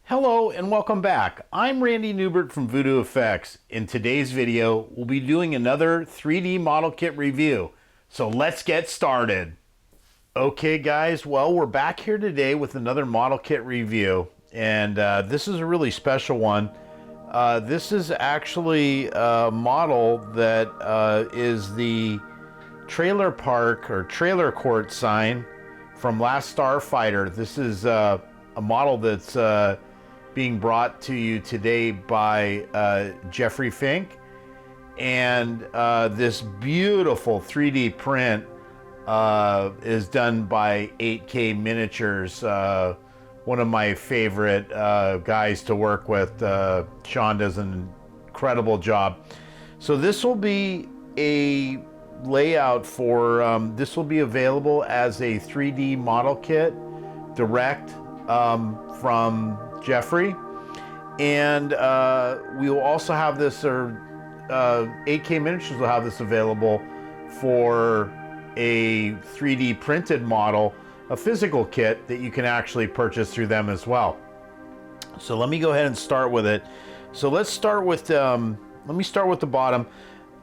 Hello and welcome back. I'm Randy Newbert from VoodooFX. In today's video, we'll be doing another 3D model kit review. So let's get started. Okay guys, well we're back here today with another model kit review, and this is a really special one. This is actually a model that is the trailer park or trailer court sign from Last Starfighter. This is a model that's being brought to you today by Jeffrey Fink, and this beautiful 3D print is done by 8K Miniatures, one of my favorite guys to work with. Sean does an incredible job. So this will be a layout for, this will be available as a 3D model kit direct from Jeffrey, and we will also have this, or 8K Miniatures will have this available for a 3D printed model, a physical kit that you can actually purchase through them as well. So let me go ahead and start with it. So let's start with, let me start with the bottom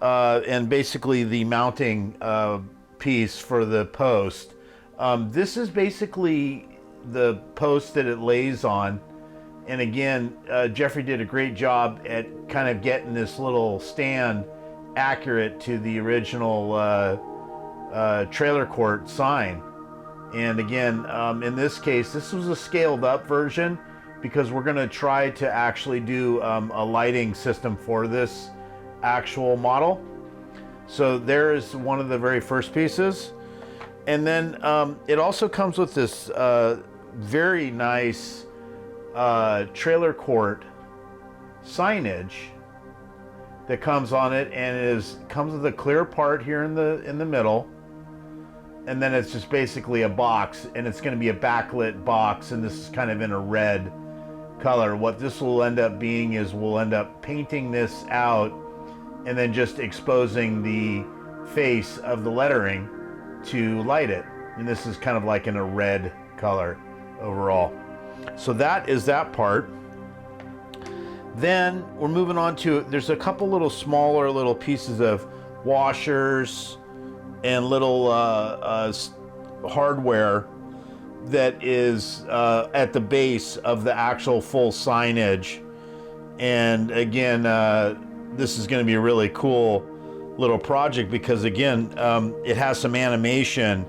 and basically the mounting piece for the post. This is basically the post that it lays on. And again, Jeffrey did a great job at kind of getting this little stand accurate to the original trailer court sign. And again, in this case, this was a scaled up version because we're going to try to actually do a lighting system for this actual model. So there is one of the very first pieces. And then it also comes with this very nice trailer court signage that comes on it, and comes with a clear part here in the middle, and then it's just basically a box, and it's going to be a backlit box, and this is kind of in a red color. What this will end up being is we'll end up painting this out and then just exposing the face of the lettering to light it, and this is kind of like in a red color overall. So that is that part. Then we're moving on to, there's a couple little smaller little pieces of washers and little hardware that is at the base of the actual full signage. And again, this is going to be a really cool little project because again, it has some animation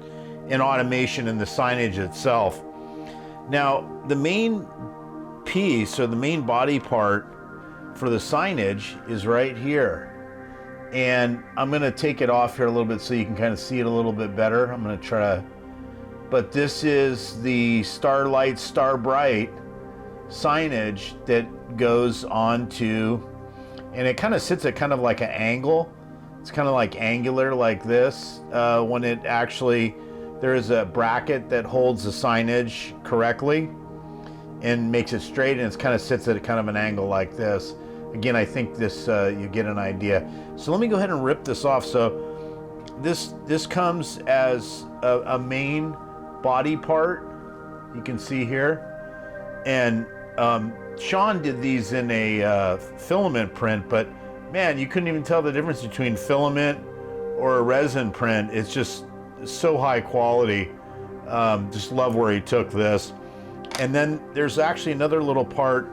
and automation in the signage itself. Now, the main piece, or the main body part for the signage, is right here. And I'm going to take it off here a little bit so you can kind of see it a little bit better. I'm going to try to, but this is the Starlight Starbright signage that goes onto, and it kind of sits at kind of like an angle. It's kind of like angular like this. When it actually, there is a bracket that holds the signage correctly and makes it straight, and it kind of sits at kind of an angle like this. Again, I think this, you get an idea. So let me go ahead and rip this off. So this comes as a main body part, you can see here. And Sean did these in a filament print, but man, you couldn't even tell the difference between filament or a resin print. It's just so high quality. Just love where he took this. And then there's actually another little part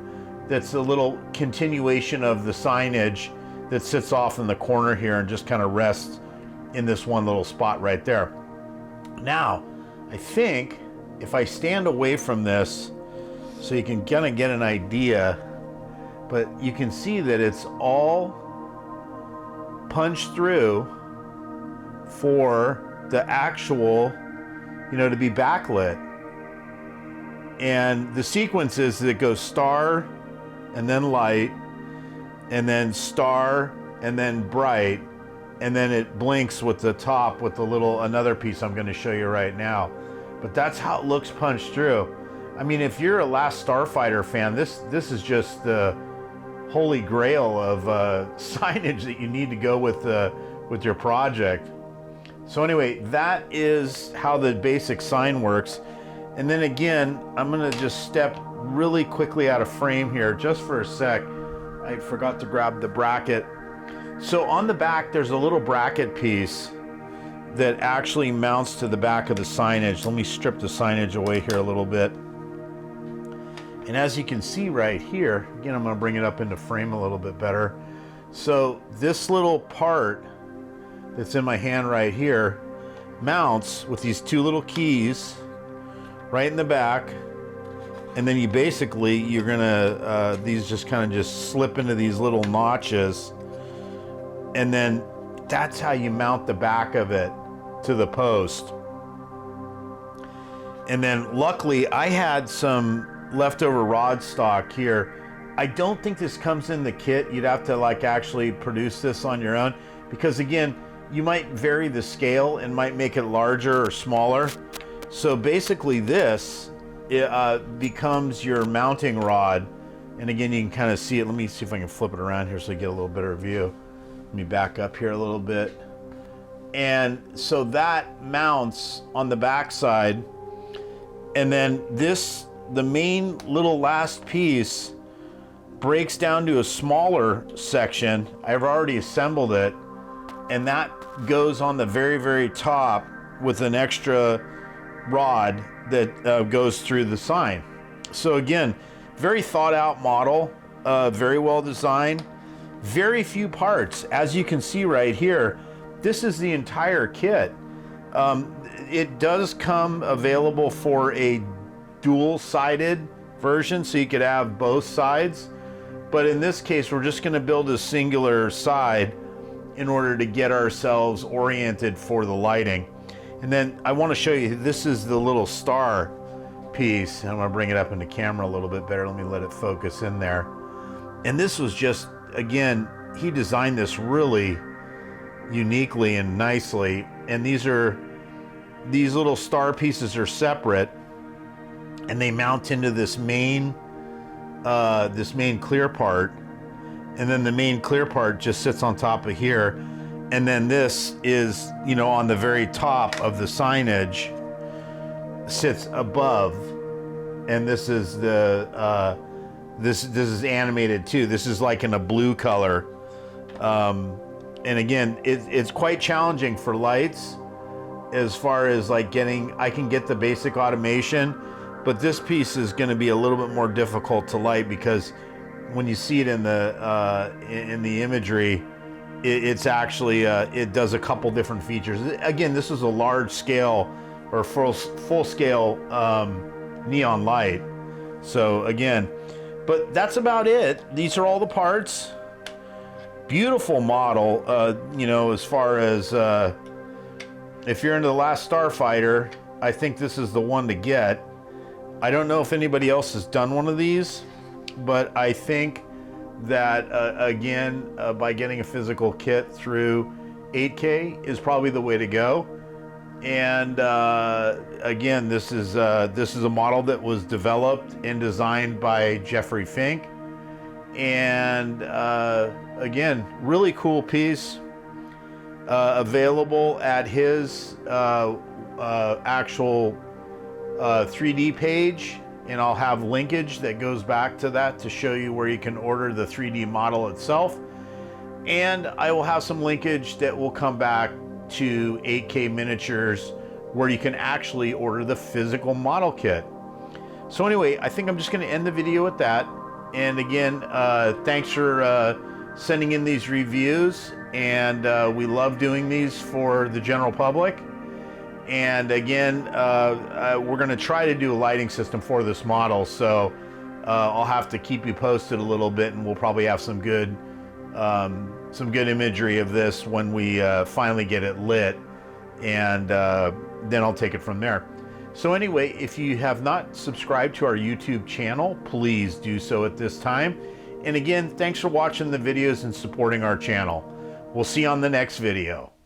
that's a little continuation of the signage that sits off in the corner here and just kind of rests in this one little spot right there. Now, I think if I stand away from this so you can kind of get an idea, but you can see that it's all punched through for the actual, to be backlit. And the sequence is that it goes star and then light and then star and then bright, and then it blinks with the top with the little, another piece I'm going to show you right now. But that's how it looks punched through. I mean, if you're a Last Starfighter fan, this is just the holy grail of signage that you need to go with your project. So anyway, that is how the basic sign works. And then again, I'm going to just step really quickly out of frame here just for a sec. I forgot to grab the bracket. So on the back, there's a little bracket piece that actually mounts to the back of the signage. Let me strip the signage away here a little bit. And as you can see right here, again, I'm gonna bring it up into frame a little bit better. So this little part that's in my hand right here mounts with these two little keys right in the back. And then you're gonna, these just kind of just slip into these little notches. And then that's how you mount the back of it to the post. And then luckily I had some leftover rod stock here. I don't think this comes in the kit. You'd have to like actually produce this on your own, because again, you might vary the scale and might make it larger or smaller. So basically this becomes your mounting rod. And again, you can kind of see it. Let me see if I can flip it around here so you get a little better view. Let me back up here a little bit. And so that mounts on the back side. And then the main little last piece breaks down to a smaller section. I've already assembled it, and that goes on the very, very top with an extra rod that goes through the sign. So again, very thought out model, very well designed, very few parts. As you can see right here, this is the entire kit. It does come available for a dual-sided version, so you could have both sides. But in this case, we're just gonna build a singular side in order to get ourselves oriented for the lighting. And then I wanna show you, this is the little star piece. I'm gonna bring it up into camera a little bit better. Let me let it focus in there. And this was just, again, he designed this really uniquely and nicely. And these little star pieces are separate, and they mount into this main clear part. And then the main clear part just sits on top of here. And then this is, on the very top of the signage, sits above. And this is this is animated too. This is like in a blue color. And again, it's quite challenging for lights as far as like I can get the basic automation, but this piece is going to be a little bit more difficult to light, because when you see it in the imagery, it's actually it does a couple different features. Again, this is a large scale or full scale neon light. So again, but that's about it. These are all the parts. Beautiful model, as far as if you're into The Last Starfighter, I think this is the one to get. I don't know if anybody else has done one of these, but I think that, again, by getting a physical kit through 8K is probably the way to go. And again, this is a model that was developed and designed by Jeffrey Fink. And again, really cool piece, available at his actual 3D page, and I'll have linkage that goes back to that to show you where you can order the 3D model itself. And I will have some linkage that will come back to 8K miniatures where you can actually order the physical model kit. So anyway, I think I'm just going to end the video with that. And again, thanks for sending in these reviews, and we love doing these for the general public. And again, we're going to try to do a lighting system for this model, so I'll have to keep you posted a little bit, and we'll probably have some good imagery of this when we finally get it lit, and then I'll take it from there. So anyway, if you have not subscribed to our YouTube channel, please do so at this time. And again, thanks for watching the videos and supporting our channel. We'll see you on the next video.